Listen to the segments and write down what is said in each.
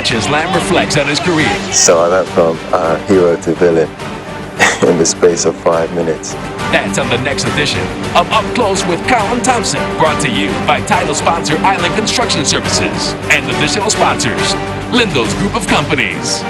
Watch as Lamb reflects on his career. So I went from hero to villain in the space of 5 minutes. That's on the next edition of Up Close with Colin Thompson, brought to you by title sponsor Island Construction Services and additional sponsors, Lindo's Group of Companies.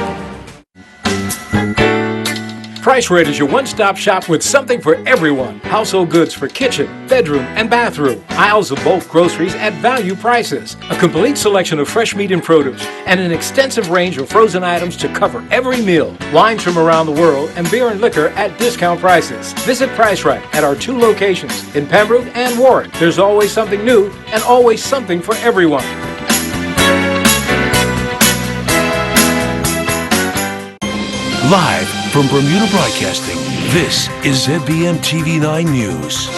Price Rate is your one-stop shop with something for everyone. Household goods for kitchen, bedroom, and bathroom. Aisles of bulk groceries at value prices. A complete selection of fresh meat and produce, and an extensive range of frozen items to cover every meal. Wines from around the world, and beer and liquor at discount prices. Visit Price Right at our 2 locations in Pembroke and Warren. There's always something new and always something for everyone. Live from Bermuda Broadcasting, this is ZBM TV9 News.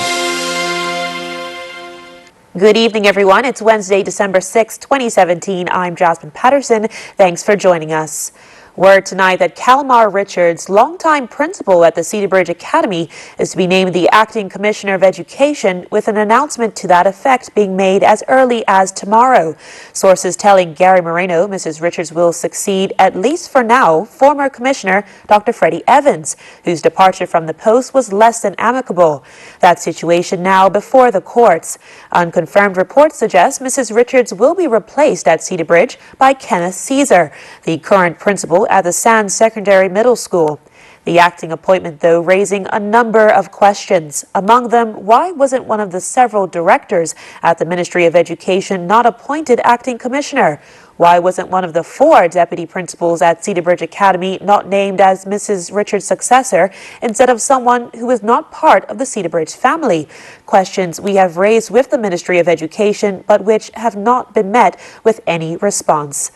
Good evening, everyone. It's Wednesday, December 6, 2017. I'm Jasmine Patterson. Thanks for joining us. Word tonight that Kalmar Richards, longtime principal at the Cedar Bridge Academy, is to be named the acting commissioner of education, with an announcement to that effect being made as early as tomorrow. Sources telling Gary Moreno Mrs. Richards will succeed, at least for now, former commissioner Dr. Freddie Evans, whose departure from the post was less than amicable. That situation now before the courts. Unconfirmed reports suggest Mrs. Richards will be replaced at Cedar Bridge by Kenneth Caesar, the current principal at the Sands Secondary Middle School. The acting appointment, though, raising a number of questions. Among them, why wasn't one of the several directors at the Ministry of Education not appointed acting commissioner? Why wasn't one of the 4 deputy principals at Cedar Bridge Academy not named as Mrs. Richards' successor instead of someone who is not part of the Cedar Bridge family? Questions we have raised with the Ministry of Education, but which have not been met with any response.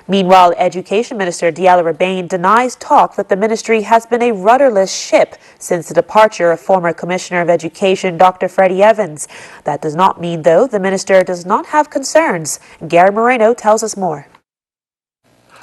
Meanwhile, Education Minister Diala Rabain denies talk that the ministry has been a rudderless ship since the departure of former Commissioner of Education Dr. Freddie Evans. That does not mean, though, the minister does not have concerns. Gary Moreno tells us more.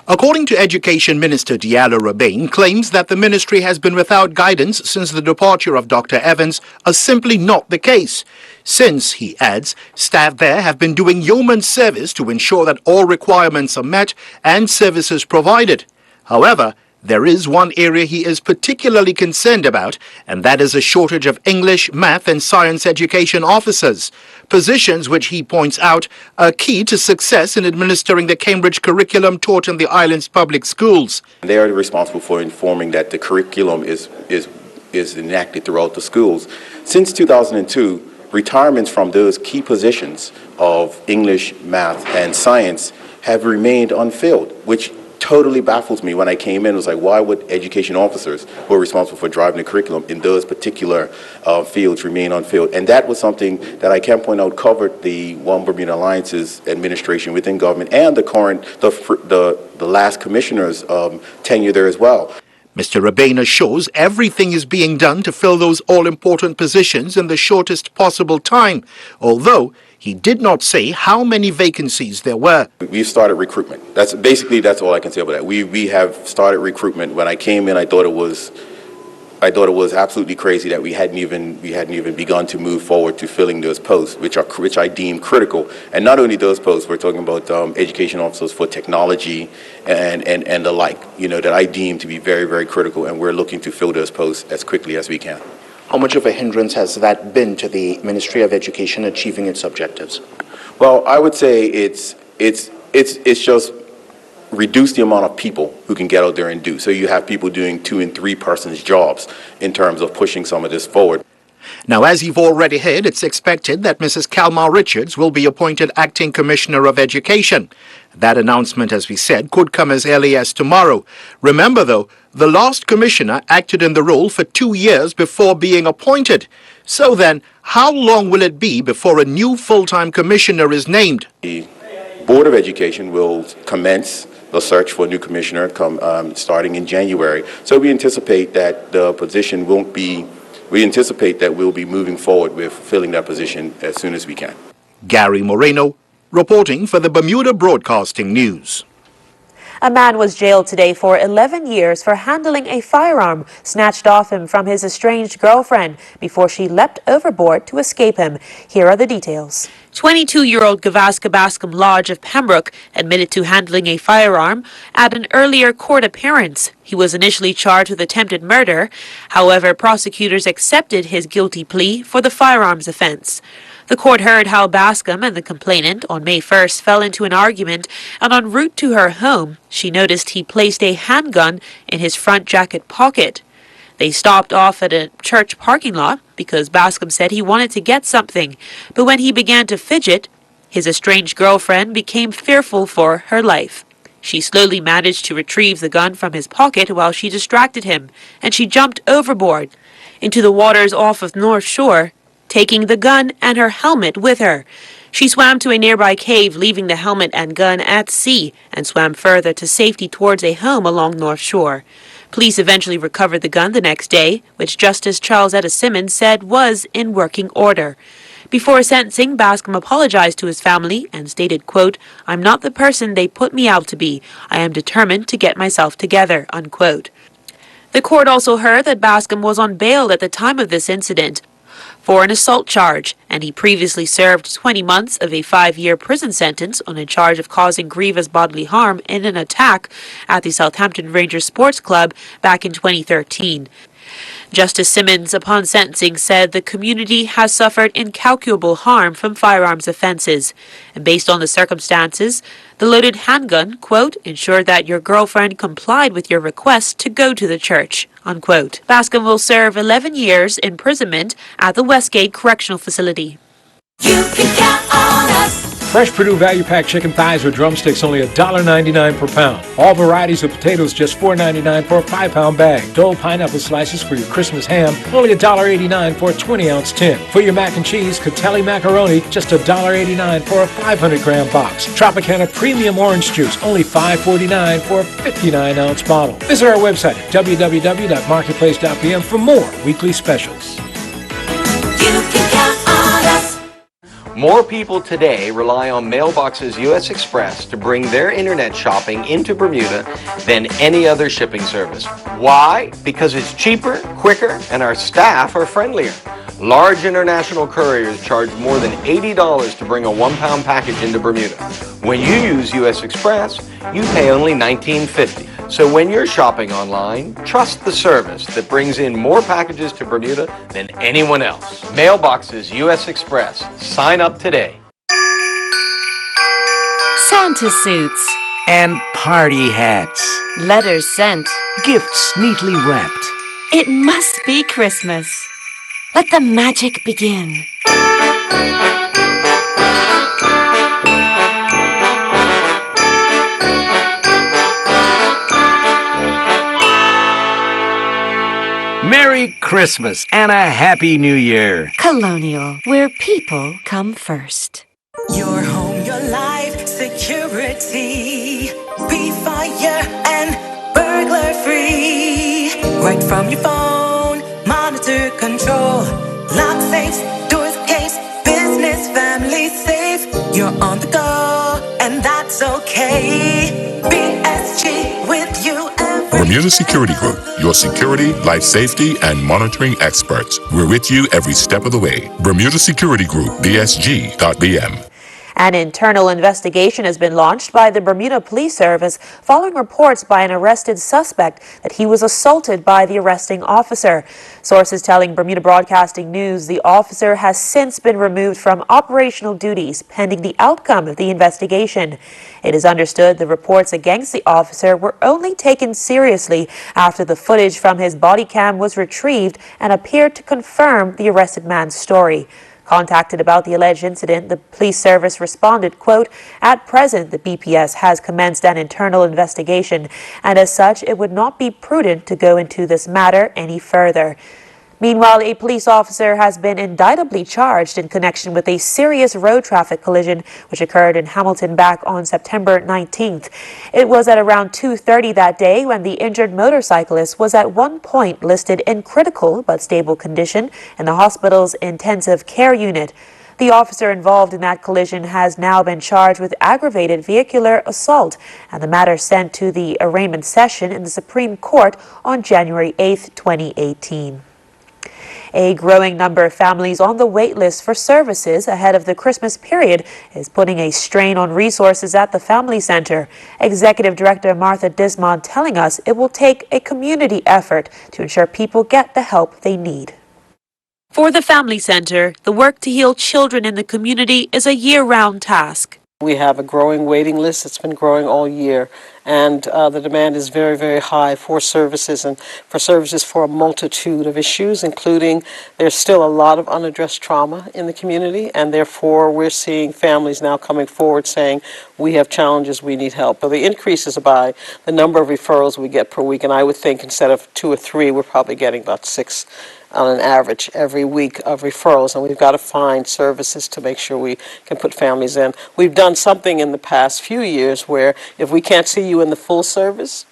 According to Education Minister Diala Rabain, claims that the ministry has been without guidance since the departure of Dr. Evans are simply not the case. Since, he adds, staff there have been doing yeoman service to ensure that all requirements are met and services provided. However, there is one area he is particularly concerned about, and that is a shortage of English, math and science education officers, positions which he points out are key to success in administering the Cambridge curriculum taught in the island's public schools. They are responsible for informing that the curriculum is enacted throughout the schools. Since 2002, retirements from those key positions of English, math and science have remained unfilled, which totally baffles me. When I came in, it was like, why would education officers who are responsible for driving the curriculum in those particular fields remain unfilled? And that was something that I can point out covered the One Bermuda Alliance's administration within government and the last commissioner's tenure there as well. Mr. Rabain assures everything is being done to fill those all-important positions in the shortest possible time, although he did not say how many vacancies there were. We've started recruitment. That's all I can say about that. We have started recruitment. When I came in, I thought it was absolutely crazy that we hadn't even begun to move forward to filling those posts, which I deem critical. And not only those posts, we're talking about education officers for technology and the like, that I deem to be very, very critical, and we're looking to fill those posts as quickly as we can. How much of a hindrance has that been to the Ministry of Education achieving its objectives? Well, I would say it's just reduce the amount of people who can get out there and do. So you have people doing 2 and 3 persons jobs in terms of pushing some of this forward. Now, as you've already heard, it's expected that Mrs. Kalmar Richards will be appointed Acting Commissioner of Education. That announcement, as we said, could come as early as tomorrow. Remember, though, the last commissioner acted in the role for 2 years before being appointed. So then, how long will it be before a new full-time commissioner is named? The Board of Education will commence the search for a new commissioner starting in January. So we anticipate that the position won't be. We anticipate that we'll be moving forward with filling that position as soon as we can. Gary Moreno, reporting for the Bermuda Broadcasting News. A man was jailed today for 11 years for handling a firearm snatched off him from his estranged girlfriend before she leapt overboard to escape him. Here are the details. 22-year-old Gavaska Bascom Lodge of Pembroke admitted to handling a firearm at an earlier court appearance. He was initially charged with attempted murder. However, prosecutors accepted his guilty plea for the firearms offense. The court heard how Bascom and the complainant on May 1st fell into an argument, and en route to her home, she noticed he placed a handgun in his front jacket pocket. They stopped off at a church parking lot because Bascom said he wanted to get something, but when he began to fidget, his estranged girlfriend became fearful for her life. She slowly managed to retrieve the gun from his pocket while she distracted him, and she jumped overboard into the waters off of North Shore, taking the gun and her helmet with her. She swam to a nearby cave, leaving the helmet and gun at sea, and swam further to safety towards a home along North Shore. Police eventually recovered the gun the next day, which Justice Charles Etta Simmons said was in working order. Before sentencing, Bascom apologized to his family and stated, quote, "I'm not the person they put me out to be. I am determined to get myself together," unquote. The court also heard that Bascom was on bail at the time of this incident for an assault charge, and he previously served 20 months of a 5-year prison sentence on a charge of causing grievous bodily harm in an attack at the Southampton Rangers Sports Club back in 2013. Justice Simmons, upon sentencing, said the community has suffered incalculable harm from firearms offenses, and based on the circumstances, the loaded handgun, quote, ensured that your girlfriend complied with your request to go to the church, unquote. Bascom will serve 11 years imprisonment at the Westgate Correctional Facility. You can count on us. Fresh Purdue Value Pack chicken thighs or drumsticks only $1.99 per pound. All varieties of potatoes just $4.99 for a 5-pound bag. Dole pineapple slices for your Christmas ham only $1.89 for a 20-ounce tin. For your mac and cheese, Catelli macaroni just $1.89 for a 500-gram box. Tropicana premium orange juice only $5.49 for a 59-ounce bottle. Visit our website at www.marketplace.pm for more weekly specials. You can count on us. More people today rely on Mailboxes U.S. Express to bring their internet shopping into Bermuda than any other shipping service. Why? Because it's cheaper, quicker, and our staff are friendlier. Large international couriers charge more than $80 to bring a 1-pound package into Bermuda. When you use U.S. Express, you pay only $19.50. So when you're shopping online, trust the service that brings in more packages to Bermuda than anyone else. Mailboxes U.S. Express. Sign up today. Santa suits. And party hats. Letters sent. Gifts neatly wrapped. It must be Christmas. Let the magic begin. Merry Christmas and a Happy New Year. Colonial, where people come first. Your home, your life, security. Be fire and burglar free. Right from your phone, monitor, control. Lock safes, doors, gates, business, family safe. You're on the go, and that's okay. BSG with you. Bermuda Security Group, your security, life safety, and monitoring experts. We're with you every step of the way. Bermuda Security Group, BSG.BM. An internal investigation has been launched by the Bermuda Police Service following reports by an arrested suspect that he was assaulted by the arresting officer. Sources telling Bermuda Broadcasting News the officer has since been removed from operational duties pending the outcome of the investigation. It is understood the reports against the officer were only taken seriously after the footage from his body cam was retrieved and appeared to confirm the arrested man's story. Contacted about the alleged incident, the police service responded, quote, "At present, the BPS has commenced an internal investigation, and as such, it would not be prudent to go into this matter any further." Meanwhile, a police officer has been indictably charged in connection with a serious road traffic collision which occurred in Hamilton back on September 19th. It was at around 2:30 that day when the injured motorcyclist was at one point listed in critical but stable condition in the hospital's intensive care unit. The officer involved in that collision has now been charged with aggravated vehicular assault, and the matter sent to the arraignment session in the Supreme Court on January 8, 2018. A growing number of families on the wait list for services ahead of the Christmas period is putting a strain on resources at the Family Center. Executive Director Martha Dismond telling us it will take a community effort to ensure people get the help they need. For the Family Center, the work to heal children in the community is a year-round task. We have a growing waiting list. It's been growing all year, and the demand is very, very high for services and for a multitude of issues, including there's still a lot of unaddressed trauma in the community, and therefore we're seeing families now coming forward saying, we have challenges, we need help. So the increase is by the number of referrals we get per week, and I would think instead of 2 or 3, we're probably getting about 6 on an average every week of referrals, and we've got to find services to make sure we can put families in. We've done something in the past few years where if we can't see you in the full service,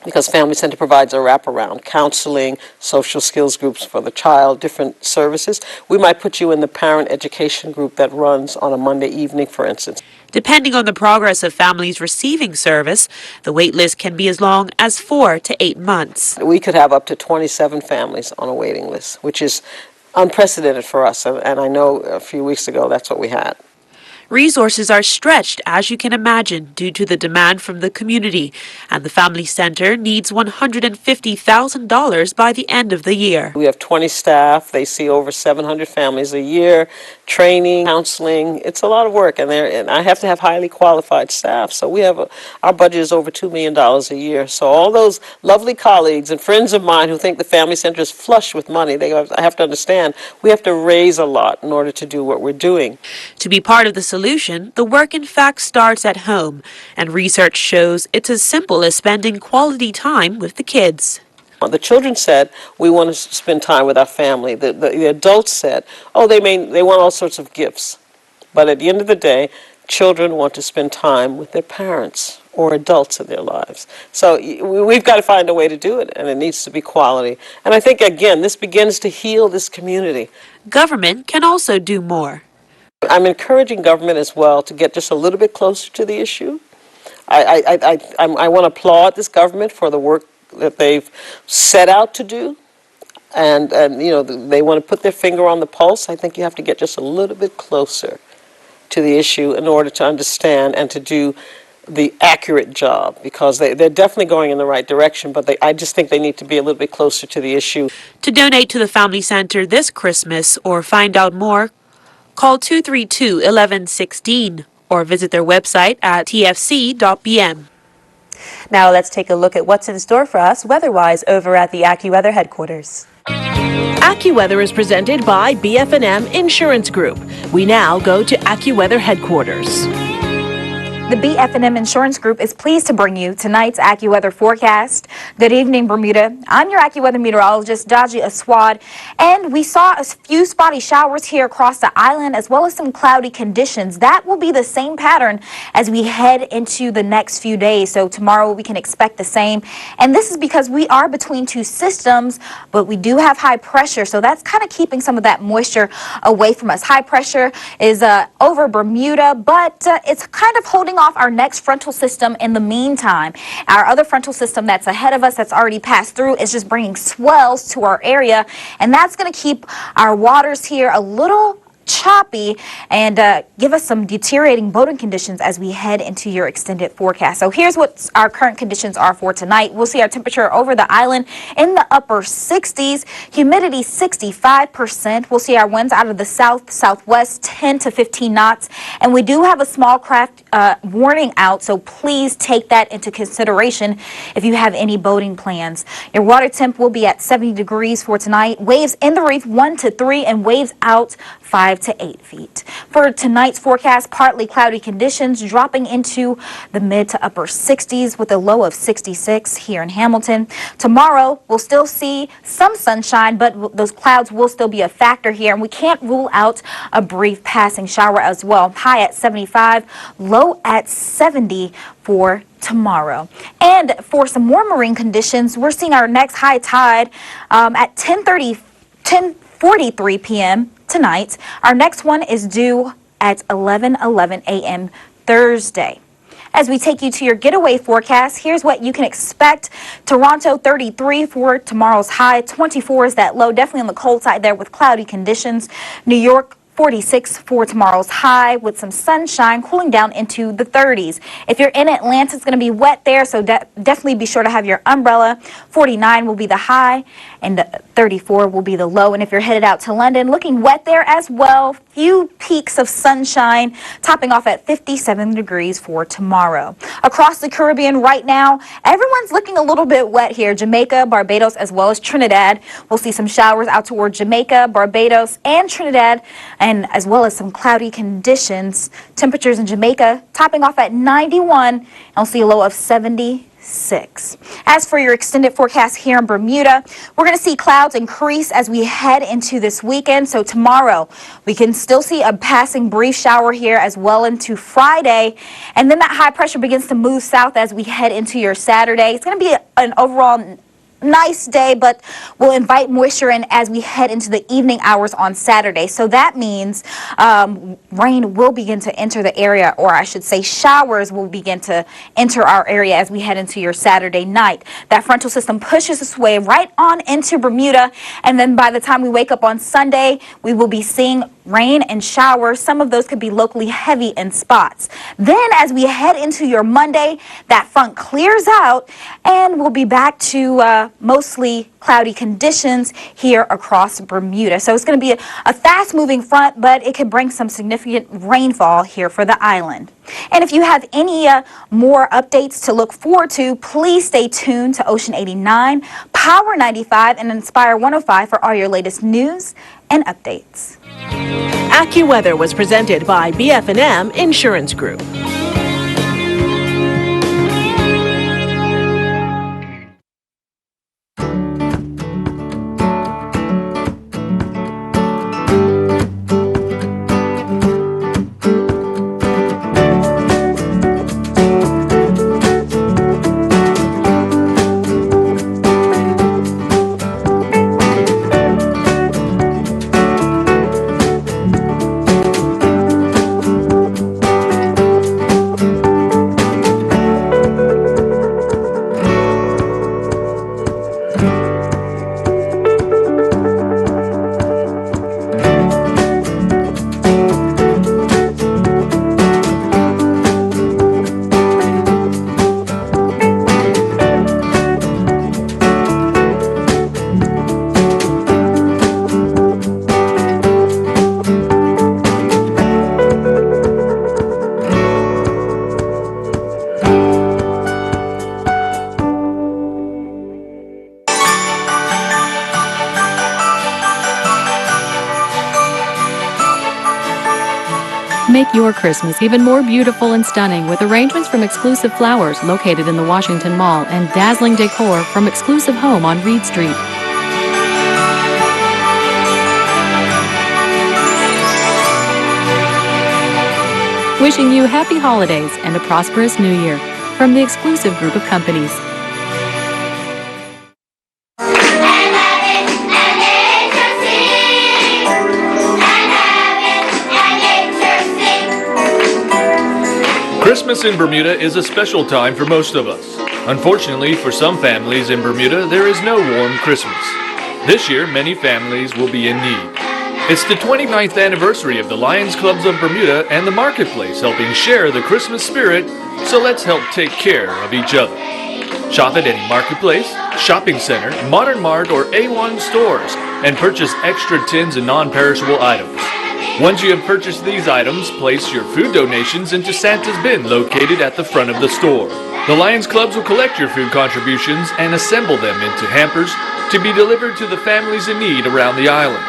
because Family Center provides a wraparound, counseling, social skills groups for the child, different services, we might put you in the parent education group that runs on a Monday evening, for instance. Depending on the progress of families receiving service, the wait list can be as long as 4 to 8 months. We could have up to 27 families on a waiting list, which is unprecedented for us, and I know a few weeks ago that's what we had. Resources are stretched, as you can imagine, due to the demand from the community, and the Family Center needs $150,000 by the end of the year. We have 20 staff. They see over 700 families a year, training, counseling. It's a lot of work, and I have to have highly qualified staff. So we have our budget is over $2 million a year. So all those lovely colleagues and friends of mine who think the Family Center is flush with money, I have to understand we have to raise a lot in order to do what we're doing. To be part of the solution, the work in fact starts at home, and research shows it's as simple as spending quality time with the kids. The children said, we want to spend time with our family. The adults said, oh, they want all sorts of gifts. But at the end of the day, children want to spend time with their parents or adults in their lives. So we've got to find a way to do it, and it needs to be quality. And I think, again, this begins to heal this community. Government can also do more. I'm encouraging government as well to get just a little bit closer to the issue. I want to applaud this government for the work that they've set out to do, and you know, they want to put their finger on the pulse. I think you have to get just a little bit closer to the issue in order to understand and to do the accurate job, because they're definitely going in the right direction, but I just think they need to be a little bit closer to the issue. To donate to the Family Center this Christmas or find out more, call 232-1116 or visit their website at tfc.bm. Now let's take a look at what's in store for us weather-wise over at the AccuWeather headquarters. AccuWeather is presented by BF&M Insurance Group. We now go to AccuWeather headquarters. The BF&M Insurance Group is pleased to bring you tonight's AccuWeather forecast. Good evening, Bermuda. I'm your AccuWeather meteorologist, Daji Aswad, and we saw a few spotty showers here across the island, as well as some cloudy conditions. That will be the same pattern as we head into the next few days. So tomorrow we can expect the same. And this is because we are between two systems, but we do have high pressure. So that's kind of keeping some of that moisture away from us. High pressure is over Bermuda, but it's kind of holding off our next frontal system in the meantime. Our other frontal system that's ahead of us, that's already passed through, is just bringing swells to our area, and that's going to keep our waters here a little choppy and give us some deteriorating boating conditions as we head into your extended forecast. So here's what our current conditions are for tonight. We'll see our temperature over the island in the upper 60s, humidity 65%. We'll see our winds out of the southwest 10 to 15 knots, and we do have a small craft warning out, so please take that into consideration if you have any boating plans. Your water temp will be at 70 degrees for tonight. Waves in the reef 1 to 3 and waves out 5 to 8 feet. For tonight's forecast, partly cloudy conditions dropping into the mid to upper 60s with a low of 66 here in Hamilton. Tomorrow, we'll still see some sunshine, but those clouds will still be a factor here, and we can't rule out a brief passing shower as well. High at 75, low at 70 for tomorrow. And for some more marine conditions, we're seeing our next high tide at 10:30 10:43 p.m. tonight. Our next one is due at 11:11 a.m. Thursday. As we take you to your getaway forecast, here's what you can expect. Toronto 33 for tomorrow's high, 24 is that low, definitely on the cold side there with cloudy conditions. New York 46 for tomorrow's high with some sunshine, cooling down into the 30s. If you're in Atlanta, it's going to be wet there, so definitely be sure to have your umbrella. 49 will be the high and 34 will be the low. And if you're headed out to London, looking wet there as well. Few peaks of sunshine, topping off at 57 degrees for tomorrow. Across the Caribbean right now, everyone's looking a little bit wet here. Jamaica, Barbados, as well as Trinidad. We'll see some showers out toward Jamaica, Barbados, and Trinidad, and as well as some cloudy conditions. Temperatures in Jamaica topping off at 91, and we'll see a low of 76. As for your extended forecast here in Bermuda, we're going to see clouds increase as we head into this weekend. So tomorrow, we can still see a passing brief shower here as well into Friday. And then that high pressure begins to move south as we head into your Saturday. It's going to be an overall nice day, but we'll invite moisture in as we head into the evening hours on Saturday. So that means rain will begin to enter the area, or I should say showers will begin to enter our area as we head into your Saturday night. That frontal system pushes its way right on into Bermuda, and then by the time we wake up on Sunday, we will be seeing rain and showers. Some of those could be locally heavy in spots. Then as we head into your Monday, that front clears out and we'll be back to mostly cloudy conditions here across Bermuda. So it's going to be a fast-moving front, but it could bring some significant rainfall here for the island. And if you have any more updates to look forward to, please stay tuned to Ocean 89, Power 95, and Inspire 105 for all your latest news and updates. AccuWeather was presented by BF&M Insurance Group. Make your Christmas even more beautiful and stunning with arrangements from Exclusive Flowers located in the Washington Mall and dazzling decor from Exclusive Home on Reed Street. Wishing you happy holidays and a prosperous new year from the Exclusive Group of Companies. Christmas in Bermuda is a special time for most of us. Unfortunately, for some families in Bermuda, there is no warm Christmas. This year, many families will be in need. It's the 29th anniversary of the Lions Clubs of Bermuda and the Marketplace helping share the Christmas spirit, so let's help take care of each other. Shop at any Marketplace, shopping center, Modern Mart, or A1 stores and purchase extra tins and non-perishable items. Once you have purchased these items, place your food donations into Santa's bin located at the front of the store. The Lions Clubs will collect your food contributions and assemble them into hampers to be delivered to the families in need around the island.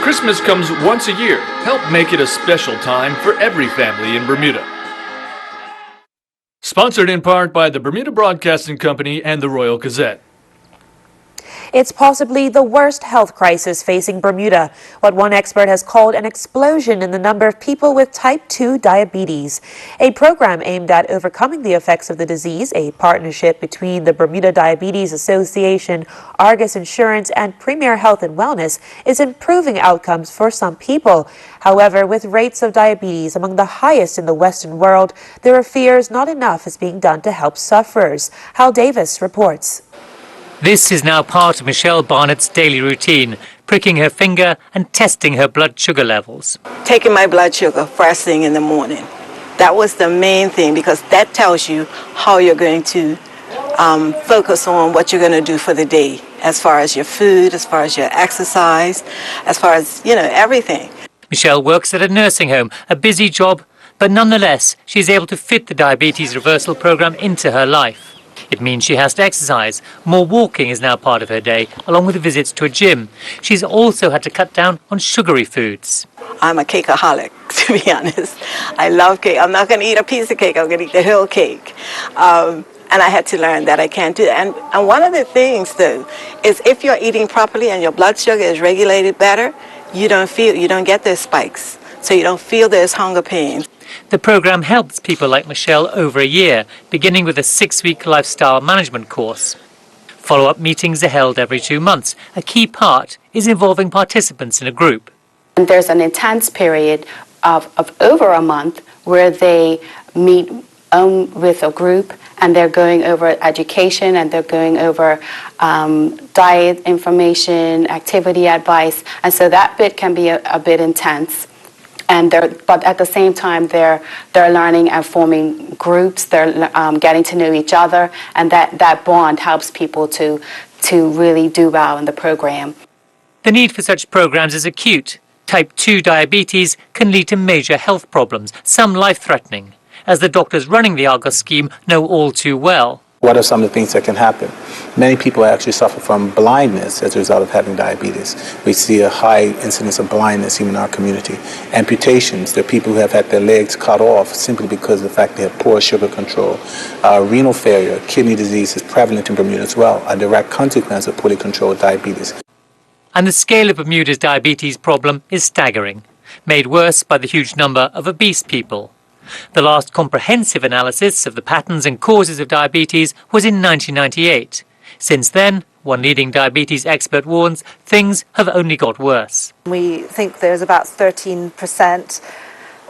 Christmas comes once a year. Help make it a special time for every family in Bermuda. Sponsored in part by the Bermuda Broadcasting Company and the Royal Gazette. It's possibly the worst health crisis facing Bermuda, what one expert has called an explosion in the number of people with type 2 diabetes. A program aimed at overcoming the effects of the disease, a partnership between the Bermuda Diabetes Association, Argus Insurance, and Premier Health and Wellness, is improving outcomes for some people. However, with rates of diabetes among the highest in the Western world, there are fears not enough is being done to help sufferers. Hal Davis reports. This is now part of Michelle Barnett's daily routine, pricking her finger and testing her blood sugar levels. Taking my blood sugar first thing in the morning. That was the main thing, because that tells you how you're going to focus on what you're going to do for the day, as far as your food, as far as your exercise, as far as, everything. Michelle works at a nursing home, a busy job, but nonetheless, she's able to fit the diabetes reversal program into her life. It means she has to exercise. More walking is now part of her day, along with visits to a gym. She's also had to cut down on sugary foods. I'm a cakeaholic, to be honest. I love cake. I'm not going to eat a piece of cake. I'm going to eat the whole cake. And I had to learn that I can't do that. And one of the things, though, is if you're eating properly and your blood sugar is regulated better, you don't get those spikes. So you don't feel those hunger pains. The program helps people like Michelle over a year, beginning with a 6-week lifestyle management course. Follow-up meetings are held every 2 months. A key part is involving participants in a group. And there's an intense period of over a month where they meet with a group, and they're going over education, and they're going over diet information, activity advice, and so that bit can be a bit intense. But at the same time, they're learning and forming groups. They're getting to know each other, and that bond helps people to really do well in the program. The need for such programs is acute. Type 2 diabetes can lead to major health problems, some life-threatening, as the doctors running the Argos scheme know all too well. What are some of the things that can happen? Many people actually suffer from blindness as a result of having diabetes. We see a high incidence of blindness even in our community. Amputations, there are people who have had their legs cut off simply because of the fact they have poor sugar control. Renal failure, kidney disease is prevalent in Bermuda as well, a direct consequence of poorly controlled diabetes. And the scale of Bermuda's diabetes problem is staggering, made worse by the huge number of obese people. The last comprehensive analysis of the patterns and causes of diabetes was in 1998. Since then, one leading diabetes expert warns, things have only got worse. We think there's about 13%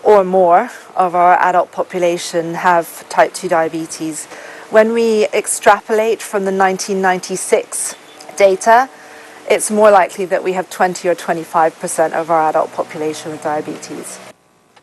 or more of our adult population have type 2 diabetes. When we extrapolate from the 1996 data, it's more likely that we have 20 or 25% of our adult population with diabetes.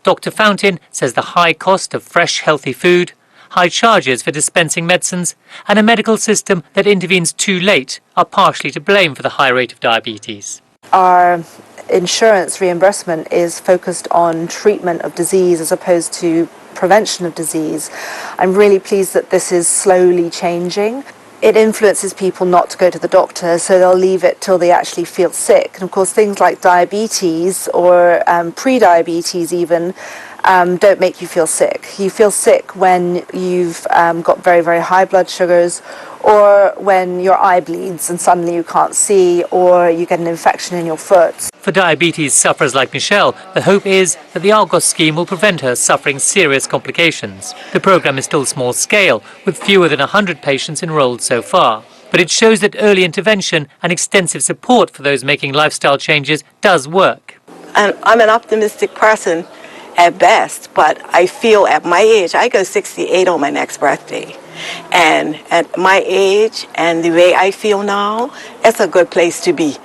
Dr. Fountain says the high cost of fresh, healthy food, high charges for dispensing medicines, and a medical system that intervenes too late are partially to blame for the high rate of diabetes. Our insurance reimbursement is focused on treatment of disease as opposed to prevention of disease. I'm really pleased that this is slowly changing. It influences people not to go to the doctor, so they'll leave it till they actually feel sick. And of course, things like diabetes or pre-diabetes even don't make you feel sick. You feel sick when you've got very, very high blood sugars, or when your eye bleeds and suddenly you can't see, or you get an infection in your foot. For diabetes sufferers like Michelle, the hope is that the Argos scheme will prevent her suffering serious complications. The program is still small scale, with fewer than 100 patients enrolled so far. But it shows that early intervention and extensive support for those making lifestyle changes does work. And I'm an optimistic person at best, but I feel at my age, I go 68 on my next birthday. And at my age and the way I feel now, it's a good place to be.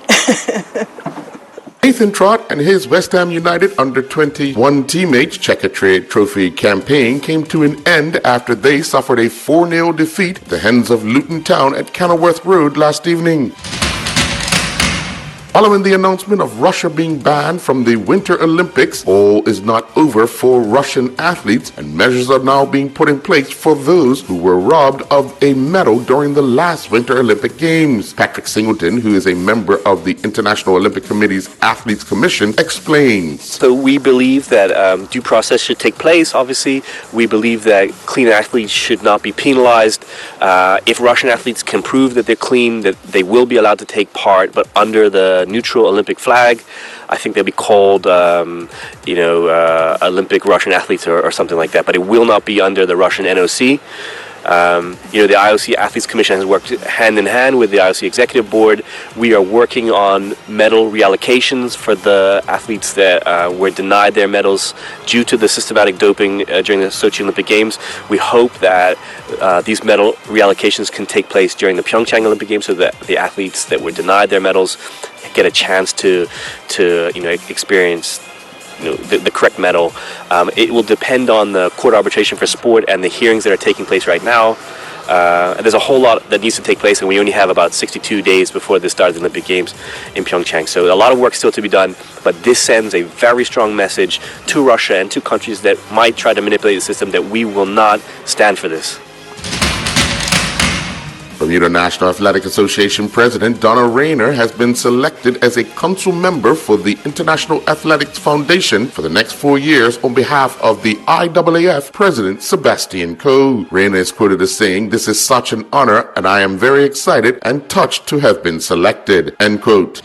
Nathan Trott and his West Ham United under-21 teammates' Checkatrade Trophy campaign came to an end after they suffered a 4-0 defeat at the hands of Luton Town at Kenilworth Road last evening. Following the announcement of Russia being banned from the Winter Olympics, all is not over for Russian athletes, and measures are now being put in place for those who were robbed of a medal during the last Winter Olympic Games. Patrick Singleton, who is a member of the International Olympic Committee's Athletes Commission, explains. So we believe that due process should take place. Obviously, we believe that clean athletes should not be penalized. If Russian athletes can prove that they're clean, that they will be allowed to take part, but under the neutral Olympic flag. I think they'll be called, Olympic Russian athletes or something like that, but it will not be under the Russian NOC. The IOC Athletes Commission has worked hand in hand with the IOC Executive Board. We are working on medal reallocations for the athletes that were denied their medals due to the systematic doping during the Sochi Olympic Games. We hope that these medal reallocations can take place during the Pyeongchang Olympic Games so that the athletes that were denied their medals get a chance to experience the correct medal. It will depend on the court arbitration for sport and the hearings that are taking place right now. There's a whole lot that needs to take place, and we only have about 62 days before the start of the Olympic Games in Pyeongchang. So a lot of work still to be done, but this sends a very strong message to Russia and to countries that might try to manipulate the system that we will not stand for this. Bermuda National Athletic Association President Donna Rayner has been selected as a council member for the International Athletics Foundation for the next 4 years on behalf of the IAAF President Sebastian Coe. Rayner is quoted as saying, "This is such an honor and I am very excited and touched to have been selected." End quote.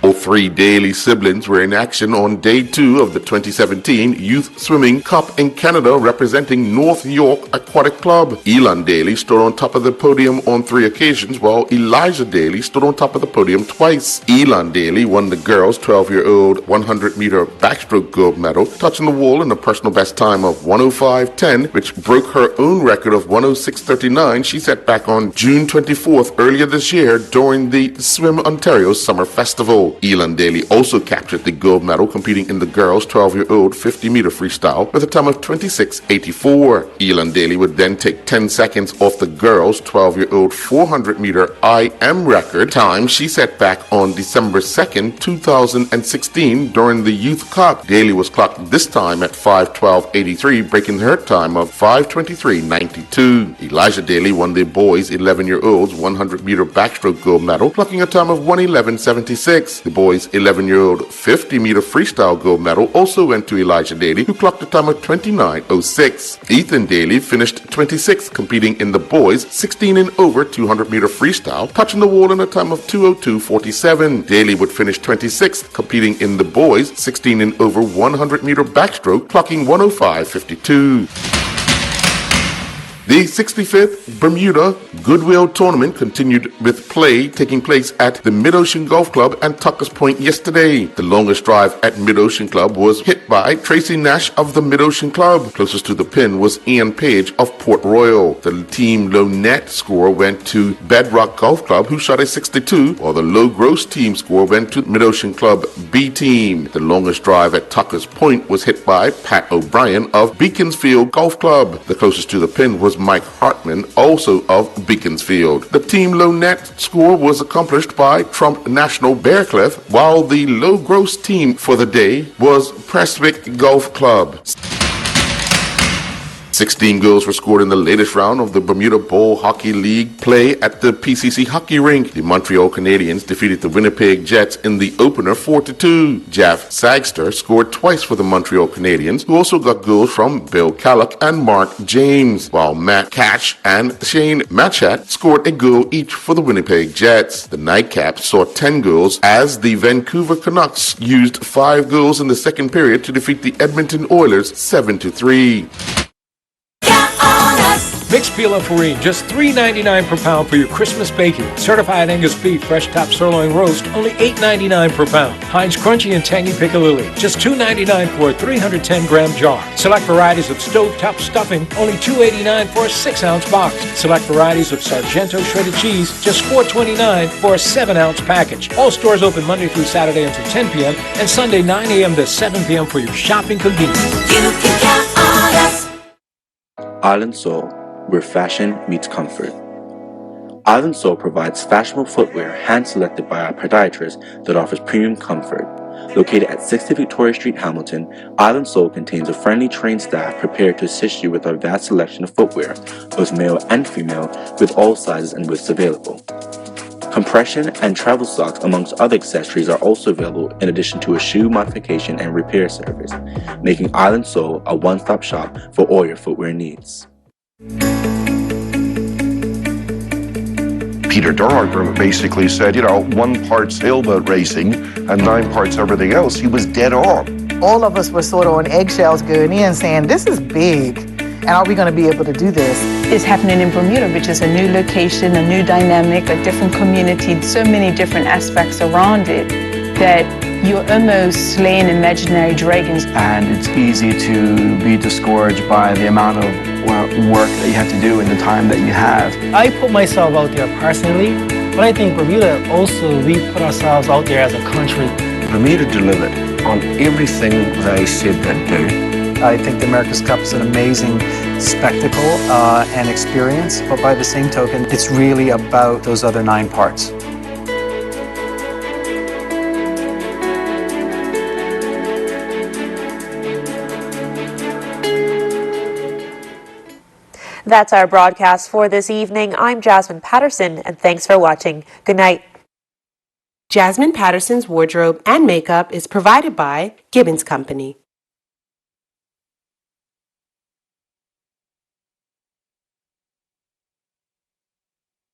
All three Daly siblings were in action on day 2 of the 2017 Youth Swimming Cup in Canada representing North York Aquatic Club. Elon Daly stood on top of the podium on 3 occasions while Elijah Daly stood on top of the podium twice. Elon Daly won the girls' 12-year-old 100-meter backstroke gold medal, touching the wall in a personal best time of 105.10, which broke her own record of 106.39 she set back on June 24th earlier this year during the Swim Ontario Summer Festival. Elon Daly also captured the gold medal competing in the girls' 12-year-old 50-meter freestyle with a time of 26.84. Elon Daly would then take 10 seconds off the girls' 12-year-old 400-meter IM record time she set back on December 2nd, 2016 during the Youth Cup. Daly was clocked this time at 5:12.83, breaking her time of 5:23.92. Elijah Daly won the boys' 11-year-olds 100-meter backstroke gold medal, clocking a time of 1:11.76. The boys' 11-year-old 50-meter freestyle gold medal also went to Elijah Daly, who clocked a time of 29.06. Ethan Daly finished 26th, competing in the boys' 16 and over 200-meter freestyle, touching the wall in a time of 2:02.47. Daly would finish 26th, competing in the boys' 16 and over 100-meter backstroke, clocking 1:05.52. The 65th Bermuda Goodwill Tournament continued with play taking place at the Mid-Ocean Golf Club and Tuckers Point yesterday. The longest drive at Mid-Ocean Club was hit by Tracy Nash of the Mid-Ocean Club. Closest to the pin was Ian Page of Port Royal. The team low net score went to Bedrock Golf Club, who shot a 62, while the low gross team score went to Mid-Ocean Club B team. The longest drive at Tuckers Point was hit by Pat O'Brien of Beaconsfield Golf Club. The closest to the pin was Mike Hartman, also of Beaconsfield. The team low net score was accomplished by Trump National Bearcliff, while the low gross team for the day was Prestwick Golf Club. 16 goals were scored in the latest round of the Bermuda Bowl Hockey League play at the PCC Hockey Rink. The Montreal Canadiens defeated the Winnipeg Jets in the opener 4-2. Jeff Sagster scored twice for the Montreal Canadiens, who also got goals from Bill Callock and Mark James, while Matt Catch and Shane Matchat scored a goal each for the Winnipeg Jets. The Nightcaps saw 10 goals as the Vancouver Canucks used 5 goals in the second period to defeat the Edmonton Oilers 7-3. Mixed Peel Farine, just $3.99 per pound for your Christmas baking. Certified Angus beef, fresh top sirloin roast, only $8.99 per pound. Heinz Crunchy and Tangy Piccalilli, just $2.99 for a 310-gram jar. Select varieties of stovetop stuffing, only $2.89 for a 6-ounce box. Select varieties of Sargento shredded cheese, just $4.29 for a 7-ounce package. All stores open Monday through Saturday until 10 p.m. and Sunday 9 a.m. to 7 p.m. for your shopping convenience. You can count on us. Island Soul, where fashion meets comfort. Island Soul provides fashionable footwear hand-selected by our podiatrist that offers premium comfort. Located at 60 Victoria Street, Hamilton, Island Soul contains a friendly trained staff prepared to assist you with our vast selection of footwear, both male and female, with all sizes and widths available. Compression and travel socks amongst other accessories are also available in addition to a shoe modification and repair service, making Island Soul a one-stop shop for all your footwear needs. Peter Dorhardt basically said, 1 part sailboat racing and 9 parts everything else. He was dead on. All of us were sort of on eggshells going in saying, this is big, and are we going to be able to do this? It's happening in Bermuda, which is a new location, a new dynamic, a different community, so many different aspects around it that you're almost slaying imaginary dragons. And it's easy to be discouraged by the amount of work that you have to do and the time that you have. I put myself out there personally, but I think Bermuda also, we put ourselves out there as a country. Bermuda delivered on everything they said they'd do. I think the America's Cup is an amazing spectacle and experience, but by the same token, it's really about those other 9 parts. That's our broadcast for this evening. I'm Jasmine Patterson, and thanks for watching. Good night. Jasmine Patterson's wardrobe and makeup is provided by Gibbons Company.